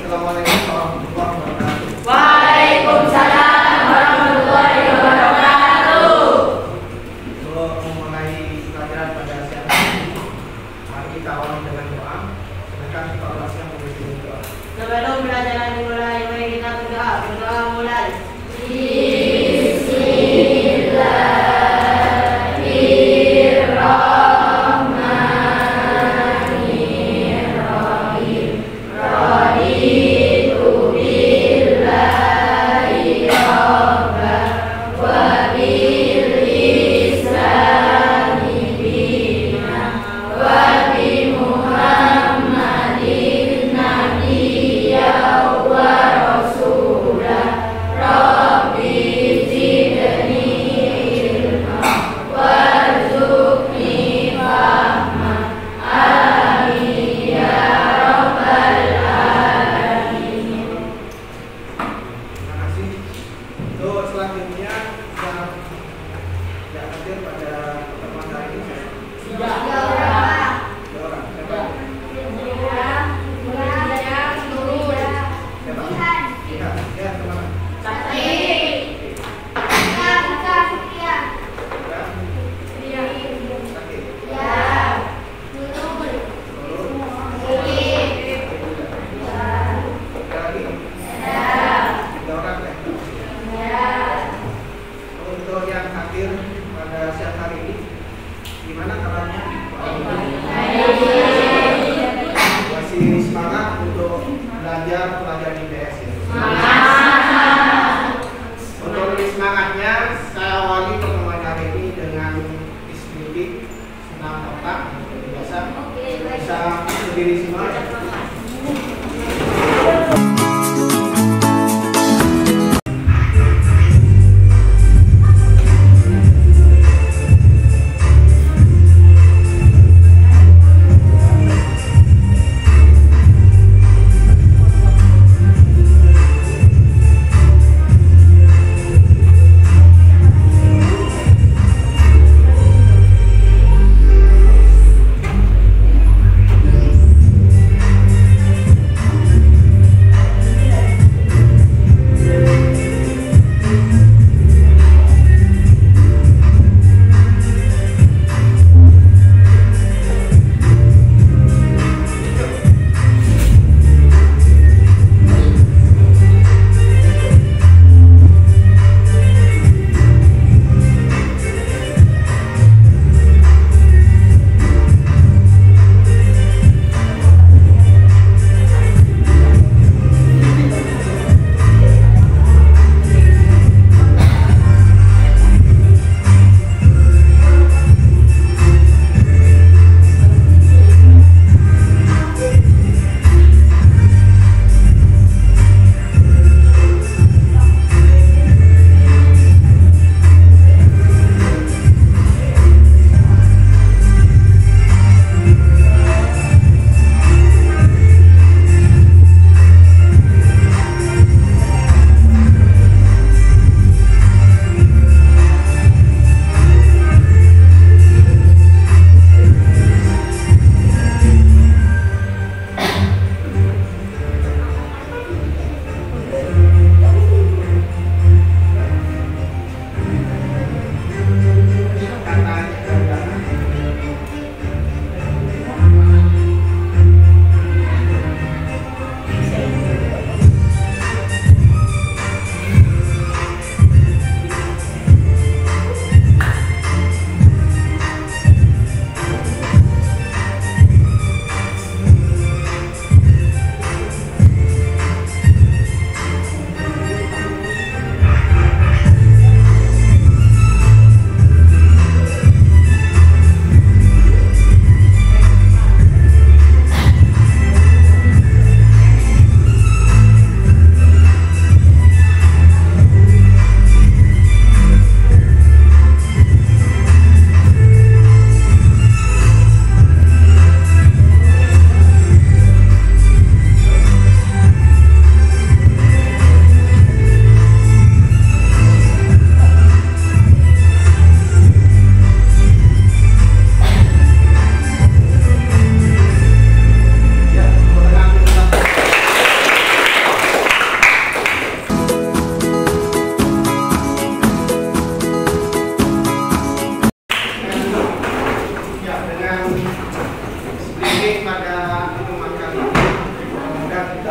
Assalamualaikum warahmatullahi wabarakatuh. Waalaikumsalam warahmatullahi wabarakatuh. Sebelum memulai pelajaran pada siang hari ini, mari kita awali dengan doa. Sedangkan kita ulasnya begitu doa. Sebelum pelajaran dimulai, mari kita berdoa. Berdoa mulai. Masih semangat untuk belajar pelajaran IPS ya? Untuk lebih semangatnya, saya awali pertemuan hari ini dengan diskusi senam otak seperti biasa. Bisa berdiri semua ya?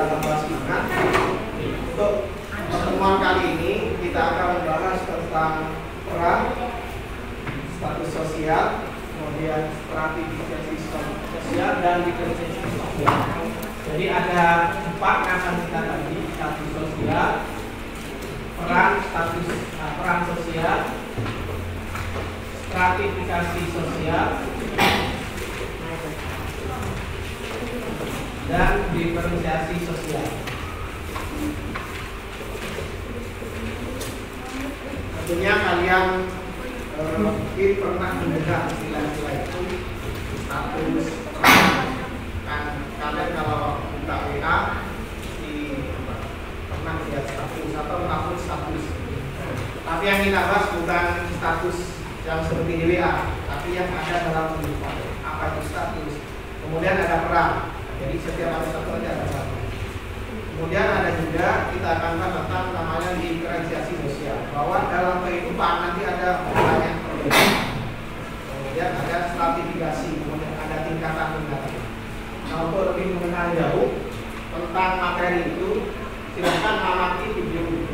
tambah semangat. Untuk pertemuan kali ini kita akan membahas tentang peran, status sosial, kemudian stratifikasi sosial dan diferensiasi sosial. Jadi ada 4 yang akan kita kaji: status sosial, peran sosial, stratifikasi sosial, dan diferensiasi sosial. Tentunya kalian mungkin pernah mendengar istilah-istilah itu, status kan kalian kalau buka WA pernah lihat status atau menghapus status. Tapi yang kita bahas bukan status yang seperti di WA, tapi yang ada dalam kehidupan. Apa itu status? Kemudian ada peran. Jadi setiap ada satu ada peran. Kemudian ada juga kita akan bahas tentang namanya diferensiasi sosial, bahwa dalam kehidupan nanti ada banyak perbedaan. Kemudian ada stratifikasi, kemudian ada tingkatan-tingkatan. Nah, untuk lebih mengenal jauh tentang materi itu, silakan amati video ini.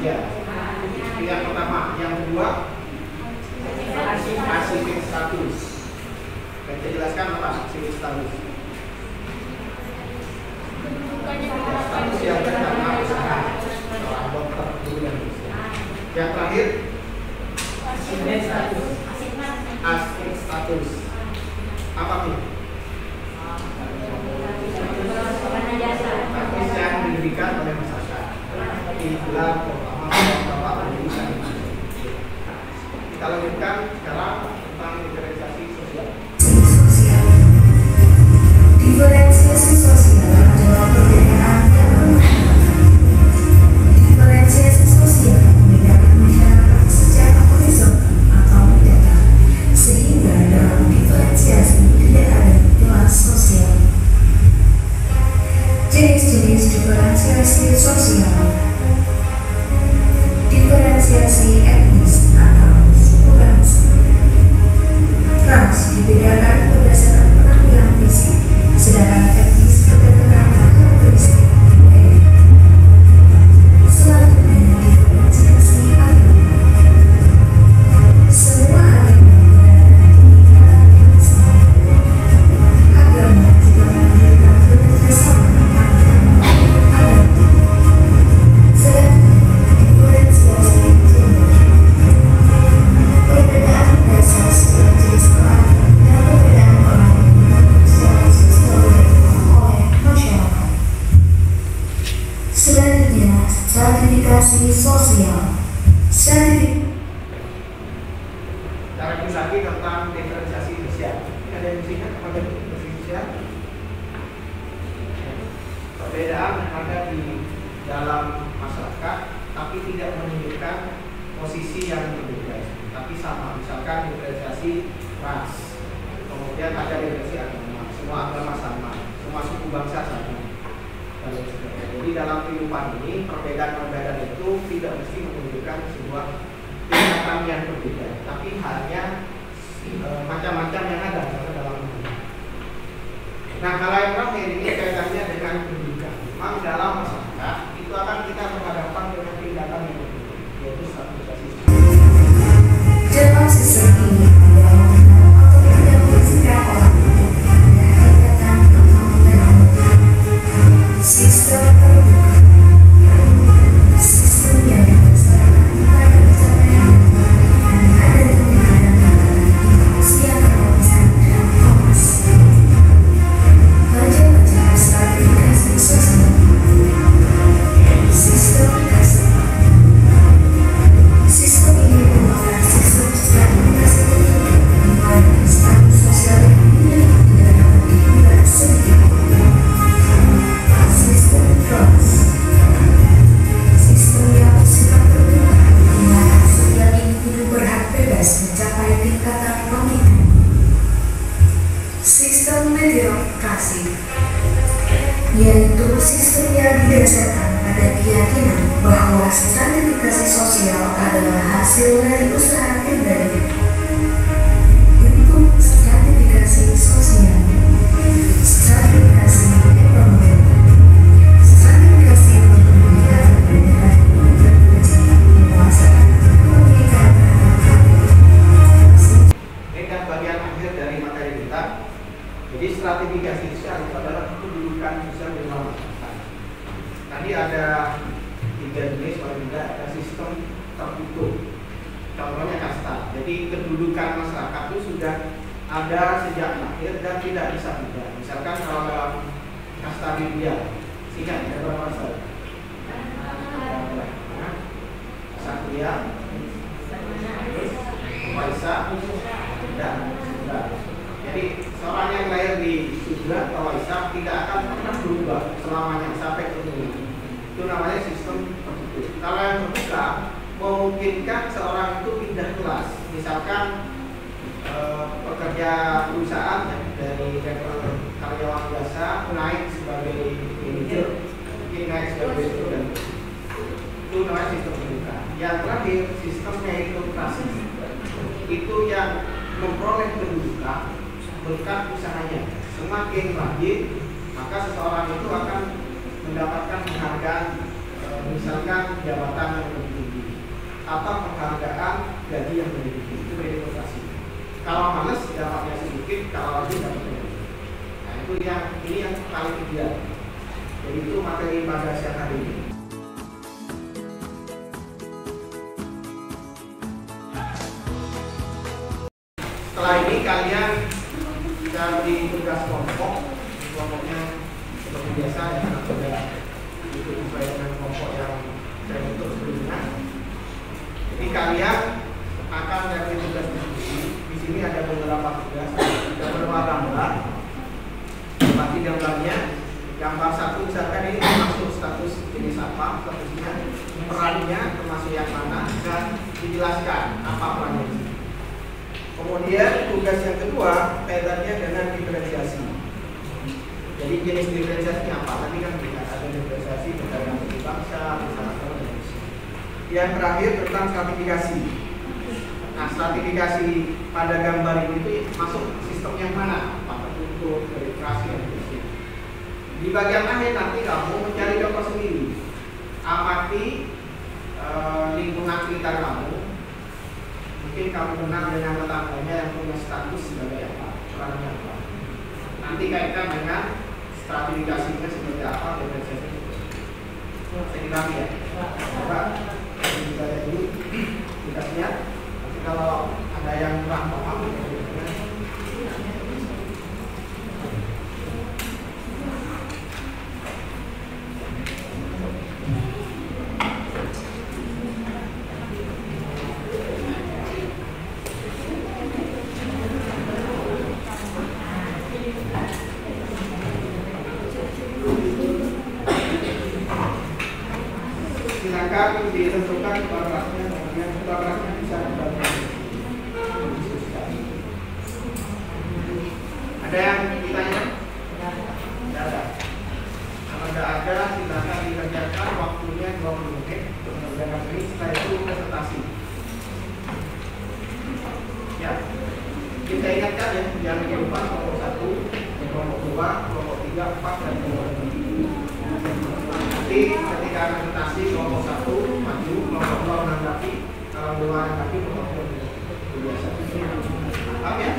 ya. Itu yang pertama. Yang kedua, civic status. Kita jelaskan apa civic status. Status yang pertama usaha dokter dulu yang yang terakhir asing status. Apa tuh? Status yang diberikan oleh masyarakat. Itulah pertama bapak pendidikan. Kita lanjutkan sekarang tentang diferensiasi sosial. Diferensiasi sosial adalah perbedaan yang diferensiasi sosial membedakan masyarakat secara horizontal atau mendatar, sehingga dalam diferensiasi tidak ada kelas sosial. Jenis-jenis diferensiasi sosial: diferensiasi etnis atau suku bangsa. Ras dibedakan berdasarkan penampilan fisik, sedangkan etnis berdasarkan karakteristik. Selanjutnya, diferensiasi agama. Semua agama berada di kalangan yang sama. Agama juga memberikan kebersamaan agama. Selanjutnya, diferensiasi gender. Perbedaan dasar sebuah jenis kelamin dan perbedaan kelamin secara sosial oleh masyarakat. Selanjutnya, stratifikasi sosial. Karakterisasi tentang diferensiasi sosial. Ada yang singkat kepada diferensiasi sosial? Perbedaan yang ada di dalam masyarakat, tapi tidak menunjukkan posisi yang berbeda, tapi sama. Misalkan diferensiasi ras, kemudian ada diferensiasi agama, semua agama sama, semua suku bangsa sama. Jadi dalam kehidupan ini perbedaan-perbedaan itu tidak mesti menunjukkan sebuah tingkatan yang berbeda, tapi hanya macam-macam yang ada dalam hidup. Nah, hal yang terakhir ini kaitannya dengan pendidikan. Memang dalam masyarakat itu akan kita berhadapan dengan tindakan yang berbeda, yaitu stratifikasi. Dalam sistem ini adalah atau tidak bersikap orang ada kaitan atau sistem terbuka. Sistem yang berdasarkan pada pencapaian dan ada pemikiran informasi yang terpisah dan kompas. Macam-macam stratifikasi sosial. Sistem dasar. Sistem ini merupakan sistem stratifikasi di mana status sosial yang tidak dapat diubah sedikit. Sistem kelas. Sistem yang bersifat terbuka di mana setiap individu berhak bebas mencapai tingkatan pemikiran. Sistem meritokrasi, yaitu sistem yang didasarkan pada keyakinan bahwa stratifikasi sosial adalah hasil dari usaha pribadi. Bentuk stratifikasi sosial: stratifikasi ekonomi. Stratifikasi ekonomi akan berdasarkan menguasai pemikiran Ini kan bagian akhir dari materi kita. Jadi stratifikasi sosial itu adalah kedudukan sosial di dalam masyarakat. Tadi ada 3 jenis, paling tidak ada sistem tertutup. Contohnya kasta. Jadi kedudukan masyarakat itu sudah ada sejak lahir dan tidak bisa berubah. Misalkan kalau dalam kasta Biblia, singkat ada berapa kasta? Satria, Waisa, dan Sudra. Jadi seorang yang lahir di Sudra atau Waisa tidak akan pernah berubah selamanya sampai ke dunia. Itu namanya sistem tertutup. Kalau yang terbuka memungkinkan seorang itu pindah kelas. Misalkan pekerja perusahaan dari level karyawan biasa naik sebagai manajer, mungkin naik sebagai student. Itu namanya sistem terbuka. Yang terakhir sistem meritokrasi. Itu yang memperoleh kedudukan berkat usahanya. Semakin rajin, maka seseorang itu akan mendapatkan penghargaan misalkan jabatan yang lebih tinggi atau penghargaan gaji yang lebih tinggi, itu meritokrasi. Kalau males dapatnya sedikit, kalau rajin dapatnya lebih. Nah itu ini yang paling ideal. Jadi itu materi pada siang hari ini. Setelah ini kalian bisa beri tugas kelompoknya seperti biasa ya, sudah itu sesuai dengan kelompok yang saya bentuk sebelumnya. Jadi kalian akan memberi tugas diskusi. Di sini ada beberapa tugas, ada beberapa gambar. Seperti gambarnya, gambar satu misalkan ini termasuk status jenis apa, statusnya, perannya termasuk yang mana, dan dijelaskan apa perannya. Kemudian tugas yang kedua kaitannya dengan diferensiasi. Jadi jenis diferensiasinya apa? Tadi kan kita ada diferensiasi berdasarkan suku bangsa, berdasarkan Indonesia. Yang terakhir tentang stratifikasi. Nah, stratifikasi pada gambar ini itu masuk sistem yang mana? Apakah untuk verifikasi dan seterusnya. Di bagian akhir nanti kamu mencari contoh sendiri. Amati lingkungan sekitar kamu. Mungkin kamu kenal dengan tetangganya yang punya status sebagai apa, perannya apa. Nanti kaitkan dengan stratifikasinya seperti apa, diferensiasinya seperti apa. Saya dibantu ya. Coba kita lihat dulu tugasnya. Nanti kalau ada yang kurang paham, silakan ditentukan paragrafnya, kemudian paragrafnya bisa dibantu. Ada yang ditanya? Tidak ada. Kalau tidak ada, silakan dikerjakan, waktunya 20 menit untuk mengerjakan ini. Setelah itu presentasi. Ya, kita ingatkan ya, jangan lupa kelompok 1, kelompok 2, kelompok 3, 4, dan kelompok 5. Nanti ketika presentasi kelompok 1 maju, kelompok 2 menanggapi, kalau 2 menanggapi kelompok 2 biasa. Paham ya?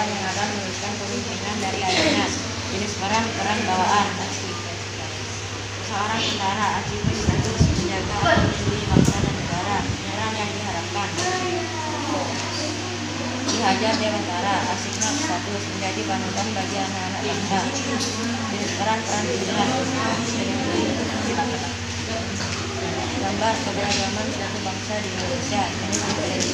orang yang akan meneruskan kepemimpinan dari ayahnya. Jenis peran bawaan. Seorang tentara achievement status menjaga atau melindungi bangsa dan negara. Peran yang diharapkan. Dihajar Dewantara, achievement status menjadi panutan bagi anak-anak bangsa. Jenis peran pilihan. Gambar keberagaman suatu bangsa di Indonesia. Jenis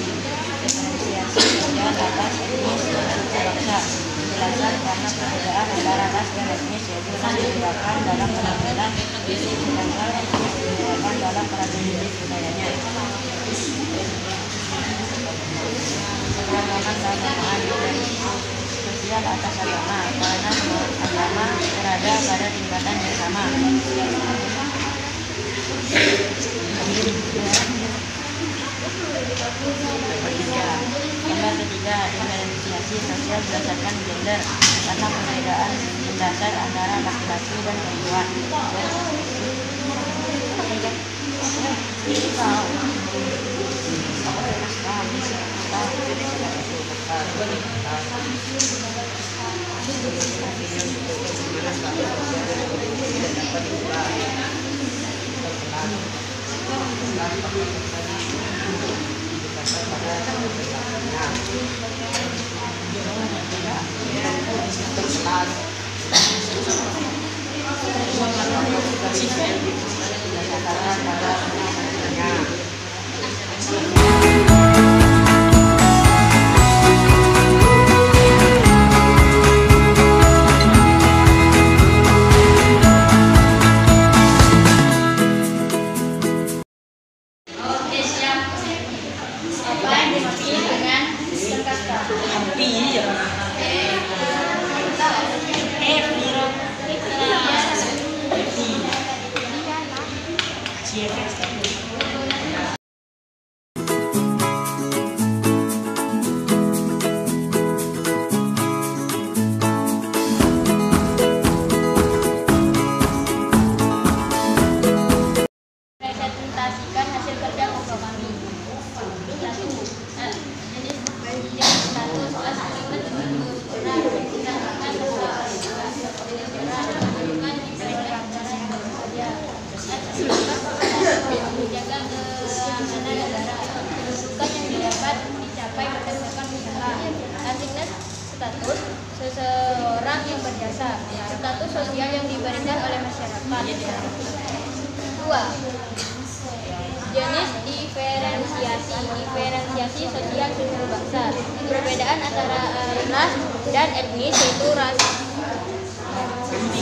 diferensiasi sosial atas etnis suku bangsa. Penjelasan karena perbedaan antara ras dan etnis, yaitu ras dibedakan dalam penampilan fisik, sedangkan etnis dibedakan dalam karakteristik budayanya. Keberagaman keagamaan sosial atas agama, karena semua agama berada pada tingkatan yang sama. Gambar ketiga, diferensiasi sosial berdasarkan gender, karena perbedaan mendasar antara laki-laki dan perempuan. Presentasikan hasil kerja kelompok kami. Jenis status achievement status peran tindakan menjaga keamanan negara. Kedudukan yang didapat dicapai berdasarkan usaha. Achievement status seseorang yang berjasa. Status sosial yang diberikan oleh masyarakat. 2. Jenis diferensiasi sosial suku bangsa. Perbedaan antara ras dan etnis,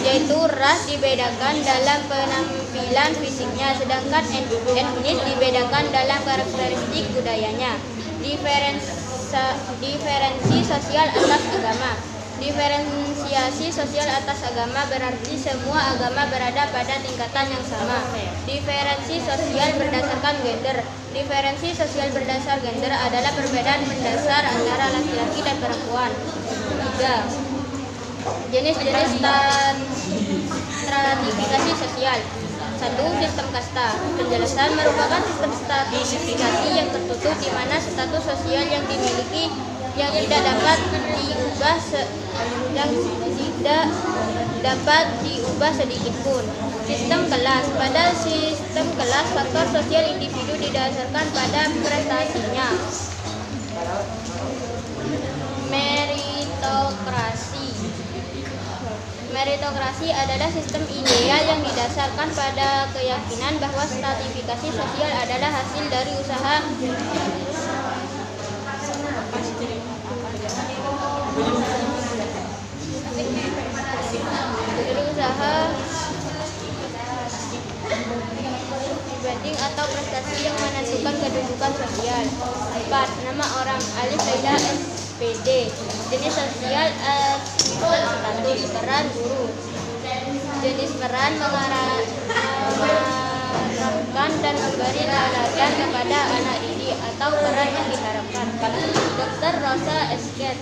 yaitu ras dibedakan dalam penampilan fisiknya, sedangkan etnis dibedakan dalam karakteristik budayanya. Diferensi sosial atas agama. Diferensiasi sosial atas agama berarti semua agama berada pada tingkatan yang sama. Diferensi sosial berdasarkan gender. Diferensi sosial berdasar gender adalah perbedaan mendasar antara laki-laki dan perempuan. 3. Jenis-jenis stratifikasi sosial. 1. Sistem kasta. Penjelasan merupakan sistem stratifikasi yang tertutup di mana status sosial yang dimiliki yang tidak dapat diubah sedikit pun. Sistem kelas. Pada sistem kelas, faktor sosial individu didasarkan pada prestasinya. Meritokrasi adalah sistem ideal yang didasarkan pada keyakinan bahwa stratifikasi sosial adalah hasil dari usaha dibanding atau prestasi yang menentukan kedudukan sosial. 4. Nama orang. Alif Laila SPD. Jenis sosial status peran guru. Jenis peran mengarahkan dan memberi teladan kepada anak didik atau peran yang diharapkan. Dr. Rosa Esket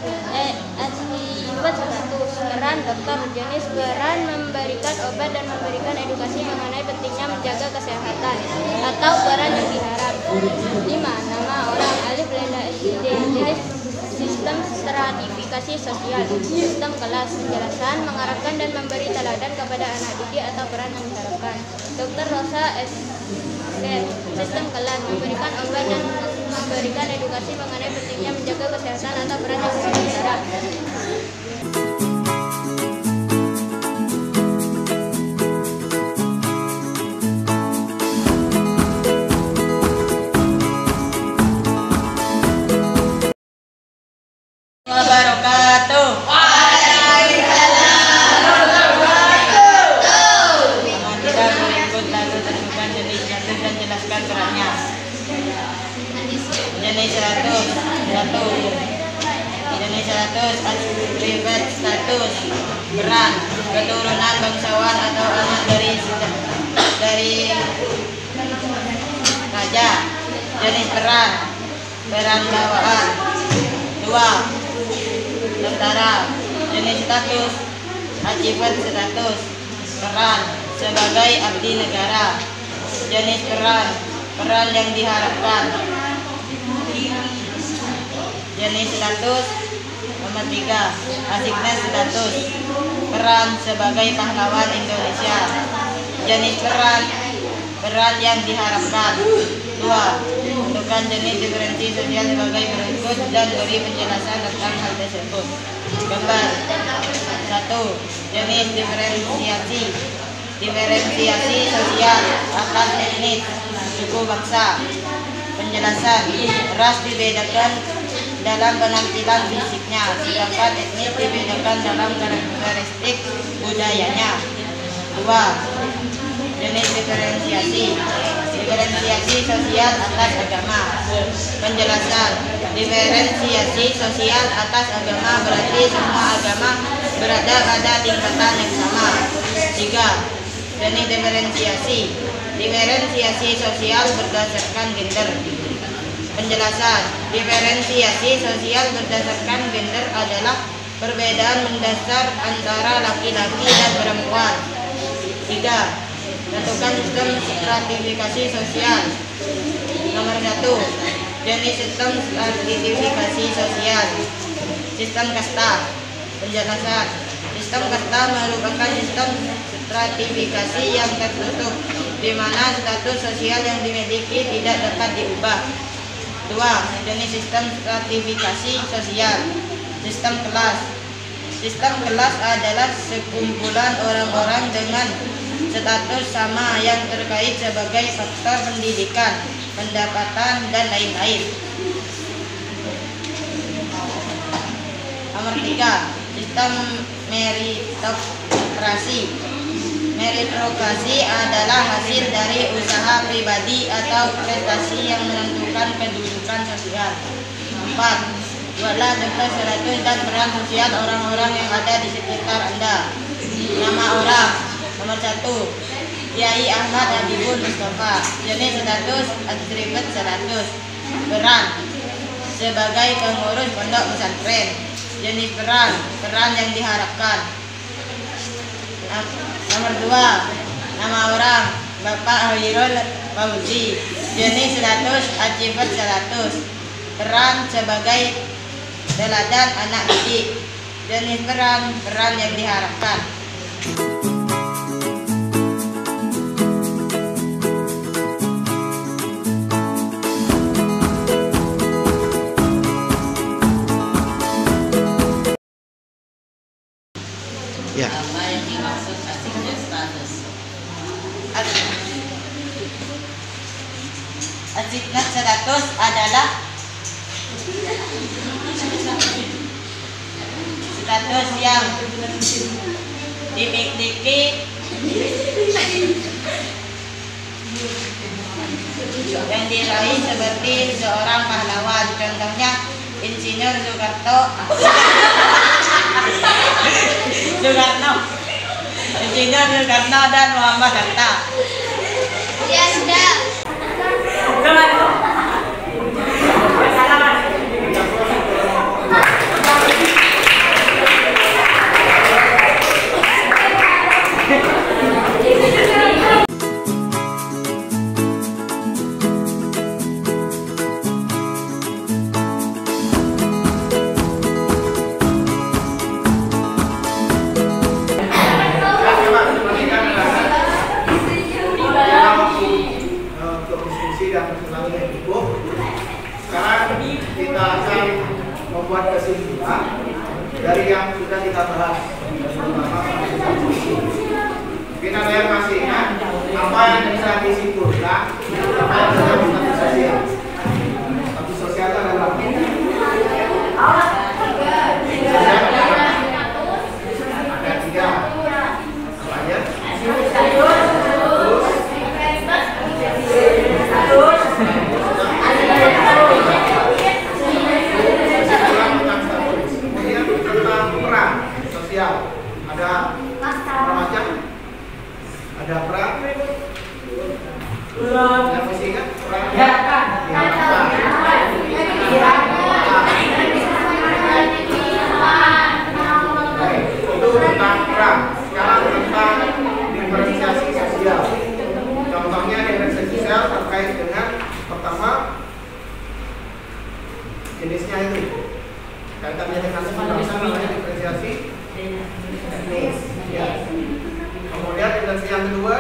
status peran dokter. Jenis peran memberikan obat dan memberikan edukasi mengenai pentingnya menjaga kesehatan atau peran yang diharap. 5. Nama orang. Alif Laila SPD. Jenis Sistem stratifikasi sosial. Sistem kelas. Penjelasan, mengarahkan dan memberi teladan kepada anak didik atau peran yang diharapkan. Dr. Rosa S. Sistem kelas. Memberikan obat dan memberikan edukasi mengenai pentingnya menjaga kesehatan atau peran yang diharapkan. Wabarakatuh. Tidak berikut lalu tentukan jenis status dan jelaskan perannya. Jenis status 1. Jenis status atribut status peran keturunan bangsawan atau anak dari raja. Jenis peran bawaan. 2. Tentara. Jenis status atribut status peran sebagai abdi negara. Jenis peran yang diharapkan. Jenis status nomor 3 asignan status peran sebagai pahlawan Indonesia. Jenis peran yang diharapkan. 2. Tentukan jenis diferensi sosial sebagai berikut dan beri penjelasan tentang hal tersebut. Gambar 1. Jenis diferensiasi sosial atas etnis, suku, bangsa. Penjelasan, ras dibedakan dalam penampilan fisiknya, sedangkan etnis dibedakan dalam karakteristik budayanya. 2. Jenis diferensiasi sosial atas agama. Penjelasan, diferensiasi sosial atas agama berarti semua agama berada pada tingkatan yang sama. 3. Jenis diferensiasi sosial berdasarkan gender. Penjelasan, diferensiasi sosial berdasarkan gender adalah perbedaan mendasar antara laki-laki dan perempuan. 3. Tentukan sistem stratifikasi sosial. Nomor 1. Jenis sistem stratifikasi sosial. Sistem kasta. Penjelasan, sistem kasta merupakan sistem stratifikasi yang tertutup, di mana status sosial yang dimiliki tidak dapat diubah. 2. Jenis sistem stratifikasi sosial. Sistem kelas. Sistem kelas adalah sekumpulan orang-orang dengan status sama yang terkait sebagai faktor pendidikan, pendapatan, dan lain-lain. Nomor 3. Sistem meritokrasi. Meritokrasi adalah hasil dari usaha pribadi atau prestasi yang menentukan kedudukan sosial. 4. Buatlah daftar status dan peran sosial orang-orang yang ada di sekitar Anda. Nama orang. Nomor 1. Kiai Ahmad Habibul Mustafa. Jenis status atribut status peran sebagai pengurus pondok pesantren. Jenis peran yang diharapkan. Nomor 2. Nama orang Bapak Hairul Fauzi. Jenis status atribut status peran sebagai teladan anak didik. Jenis peran yang diharapkan. Ya. Apa yang dimaksud asignan status? Asignan status adalah status yang dimiliki yang diraih seperti seorang pahlawan. Contohnya Insinyur Soekarno, Insinyur Soekarno dan Muhammad Hatta. Ya sudah. dari yang sudah kita bahas. Mungkin ada yang masih ingat apa yang bisa disimpulkan terkait dengan status sosial. Status sosial itu adalah ada tiga. Apa aja? Kemudian tentang peran sosial ada berapa macam? Ada peran yang masih ingat itu tentang peran. Sekarang tentang diferensiasi sosial. Contohnya diferensiasi sosial terkait dengan pertama jenisnya itu kaitannya dengan bangsa namanya diferensiasi etnis. Ya. Kemudian diferensiasi yang kedua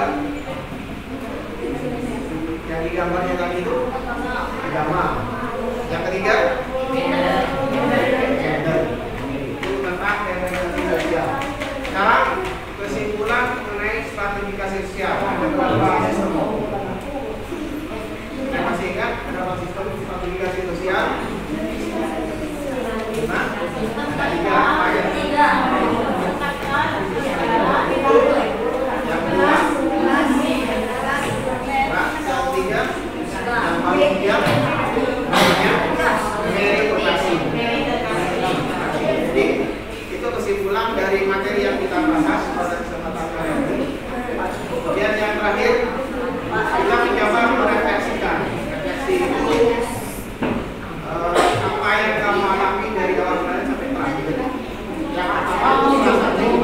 yang di gambarnya tadi itu agama. Yang ketiga gender. Itu tentang diferensiasi sosial. Sekarang kesimpulan mengenai stratifikasi sosial. Ada beberapa sistem. Yang masih ingat ada beberapa sistem stratifikasi sosial? Nah, ada tiga apa ya? Yang kedua, yang ketiga, yang paling tiga namanya meritokrasi. Jadi itu kesimpulan dari materi yang kita bahas pada kesempatan kali ini. Kemudian yang terakhir kita mencoba merefleksikan. Refleksi itu apa yang kamu alami dari awal bulan sampai terakhir. Yang pertama itu rasanya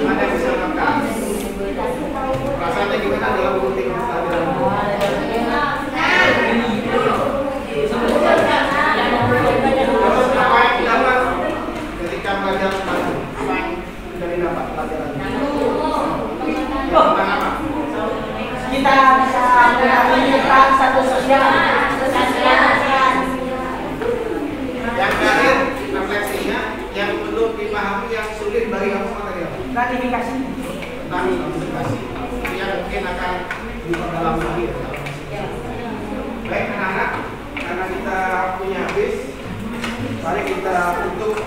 ada yang bisa makan. Rasanya gimana dalam rutin kestabilan? Terus apa yang didapat ketika belajar maju? Apa yang sudah didapat pelajarannya? Tentang apa? Kita bisa menemukan satu sosial. Yang terakhir refleksinya yang belum dipahami yang sulit bagi kamu material. Gratifikasi. Tentang gratifikasi yang mungkin akan diperdalam lagi ya. Baik anak-anak, karena kita punya habis, mari kita tutup